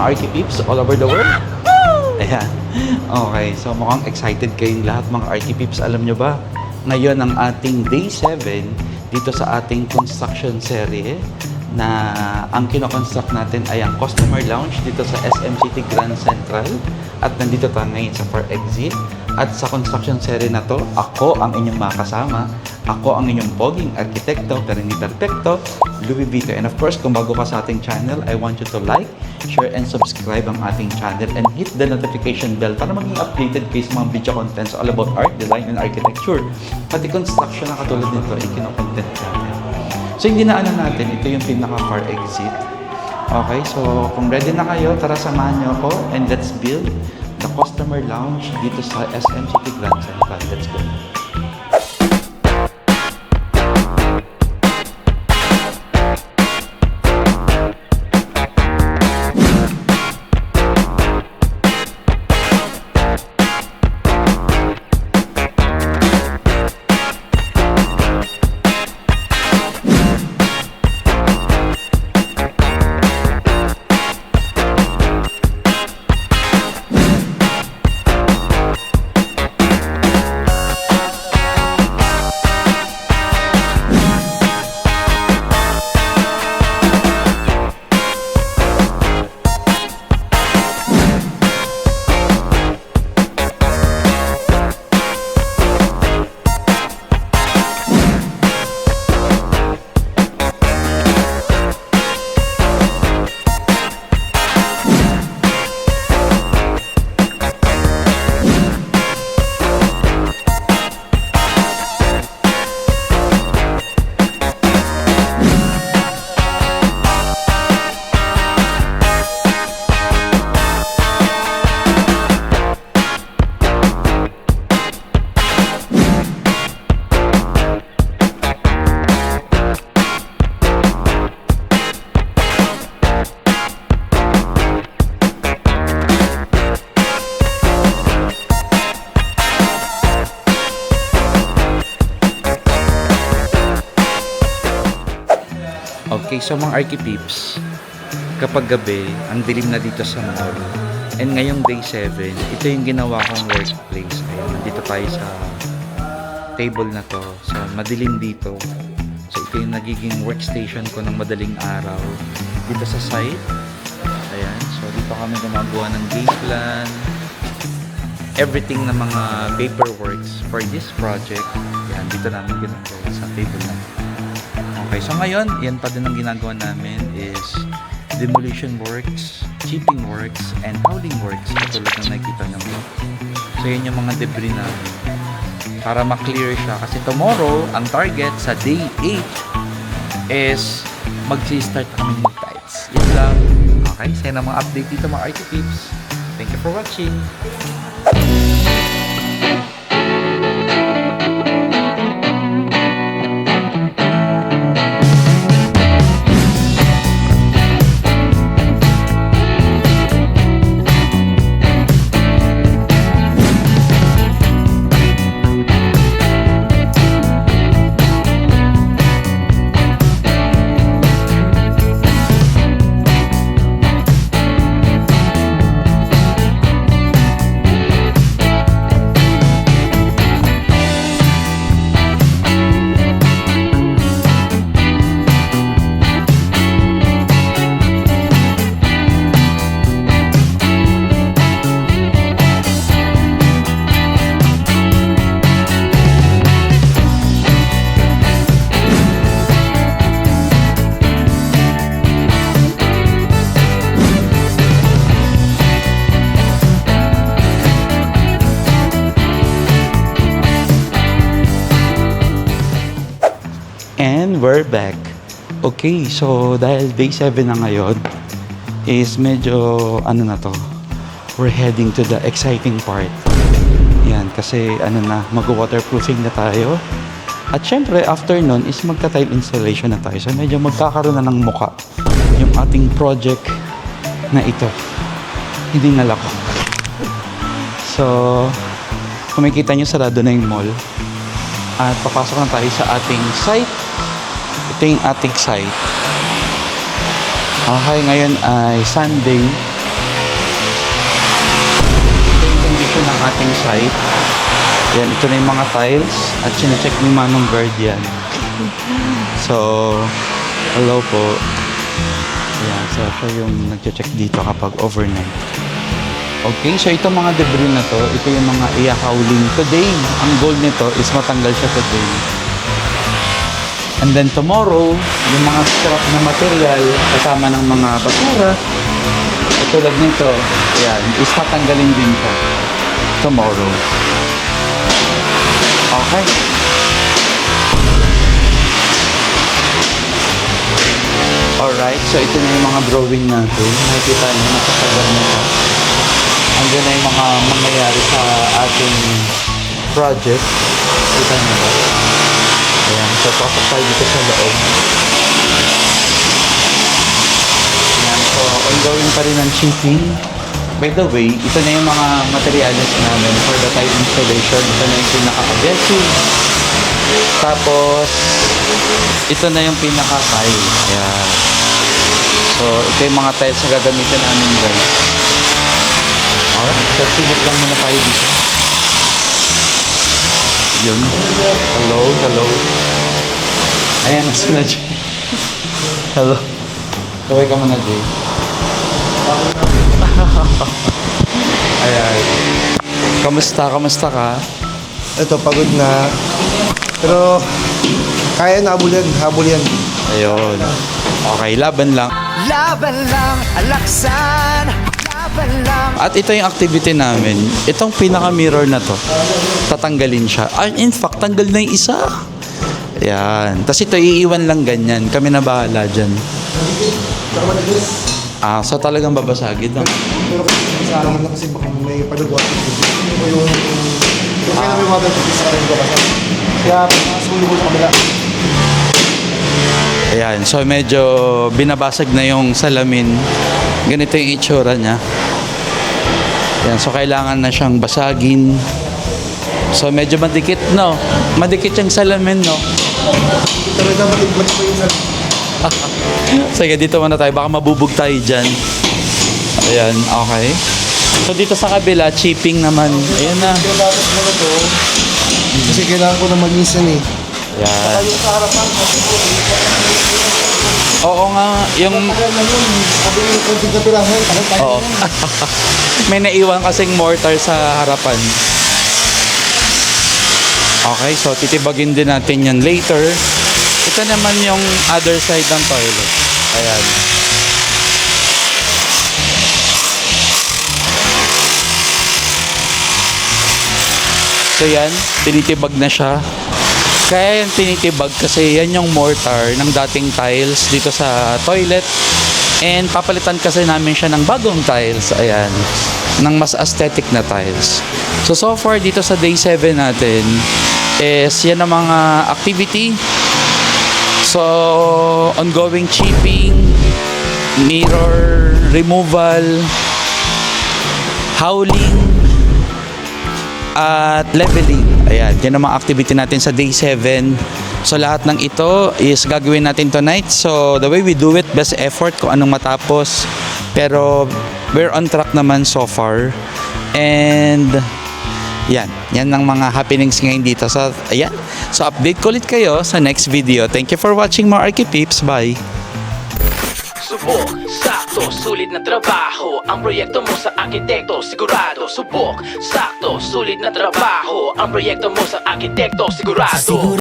Arky Peeps all over the world. Ayan. Okay, so mukhang excited kayong lahat mga Arky Peeps. Alam nyo ba, ngayon ang ating day 7 dito sa ating construction series na ang kinoconstruct natin ay ang customer lounge dito sa SM City Grand Central. At nandito tayo ngayon sa Far Exit. At sa construction series na to, ako ang inyong makasama. Ako ang inyong poging arkitekto, pero hindi perfecto, Louie Vito. And of course, kung bago ka sa ating channel, I want you to like, share, and subscribe ang ating channel and hit the notification bell para maging updated kayo sa mga video contents all about art, design, and architecture. Pati construction na katulad nito ay kinocontent natin. So, yung dinaanan natin, ito yung pinaka-far exit. Okay, so kung ready na kayo, tara samahan niyo ako and let's build the customer lounge dito sa SM City Grand Central. Let's go! Okay, so mga Arky Peeps, kapag gabi, ang dilim na dito sa mall. And ngayong day 7, ito yung ginawa kong workplace. Ayun, nandito tayo sa table na to. So, madilim dito. So, ito yung nagiging workstation ko ng madaling araw. Dito sa site. Ayan, so dito kami gumagawa ng game plan. Everything na mga paperworks for this project. Ayan, dito namin ginagawa sa table na to. Okay, so ngayon, yan pa din ang ginagawa namin is demolition works, chipping works, and howling works katulad na nakikita nyo. So yan yung mga debris namin para ma-clear siya. Kasi tomorrow, ang target sa day 8 is mag-start kami mag-tiles. Yan lang. Okay, so yan ang mga update dito mga Arky Peeps. Thank you for watching. And we're back. Okay, so dahil day 7 na ngayon is medyo ano na to, we're heading to the exciting part. Yan, kasi ano na, mag-waterproofing na tayo. At syempre, after nun is magta-tile installation na tayo. So medyo magkakaroon na ng muka yung ating project na ito. Hindi nalako. So, kung makikita nyo, sarado na yung mall. At papasok na tayo sa ating site. Ito yung ating site. Okay, ngayon ay Sunday. ating site. Yan, ito na yung mga tiles at sinecheck ni Manong Guard yan. So, hello po. Yan, so siya yung nag-check dito kapag overnight. Okay, so itong mga debris na to, ito yung mga iahawling today. Ang goal nito is matanggal siya today. And then tomorrow, yung mga scrap na material kasama ng mga basura, tulad nito, yan, is tatanggalin din siya tomorrow. Okay. Alright, so ito na yung mga drawing natin. Nakikita niyo, nakasagal na siya. Andiyan na yung mga mangyayari sa ating project. Kita niyo ba? Ayan, so pasok tayo dito sa loob. Ayan, so ongoing pa rin ang shipping. By the way, ito na yung mga materials namin for the tile installation. Ito na yung pinaka-aggressive. Tapos, ito na yung pinaka-tile. Ayan. So, ito yung mga tiles na gagamitin namin, guys. Alright, so silip lang muna tayo dito. Yun. Hello, hello. Ayan, nasa na Jay. Hello. Kaway ka muna, Jay. Ayan. Kamusta ka? Ito, pagod na. Pero, kaya na, habol yan. Ayun. Okay, laban lang. Laban lang, alaksan. Laban lang. At ito yung activity namin. Itong pinaka-mirror na to, tatanggalin siya. In fact, tanggal na yung isa. Ayan. Tapos ito, iiwan lang ganyan. Kami na bahala dyan. So talagang babasagin, no? Pero sa alam na kasi baka may padagot. Ito yung kaya na may water sa akin ko kasi. Kaya sulo ko sa kabila. Ayan. So medyo binabasag na yung salamin. Ganito yung itsura niya. Ayan. So kailangan na siyang basagin. So medyo madikit, no? Madikit yung salamin, no? Talaga matibag pa yung Sige, dito muna tayo. Baka mabubog tayo dyan. Ayan, okay. So dito sa kabila, chipping naman. Ayan na. Dapat mo na to. Kasi kailangan ko na mag-minsan eh. Ayan. Yung sa harapan, Oo nga, yung... tagal na yun. Sabi yung konting kapirahan. Oo. May naiwan kasing mortar sa harapan. Okay, so titibagin din natin yan later. Ito naman yung other side ng toilet. Ayan. So yan, tinitibag na siya. Kaya yan tinitibag kasi yan yung mortar ng dating tiles dito sa toilet. And papalitan kasi namin siya ng bagong tiles. Ayan. Ng mas aesthetic na tiles. So far dito sa day 7 natin is yan ang mga activity. So, ongoing chipping, mirror removal, howling, at leveling. Ayan, yan ang mga activity natin sa day 7. So, lahat ng ito is gagawin natin tonight. So, the way we do it, best effort kung anong matapos. Pero, we're on track naman so far. And, yan ang mga happenings ngayon dito. So, ayan. So, update ko ulit kayo sa next video. Thank you for watching mga Archipeeps. Bye! Subok, sakto, sulit na trabaho. Ang proyekto mo sa arkitekto, sigurado. Subok, sakto, sulit na trabaho. Ang proyekto mo sa arkitekto, sigurado.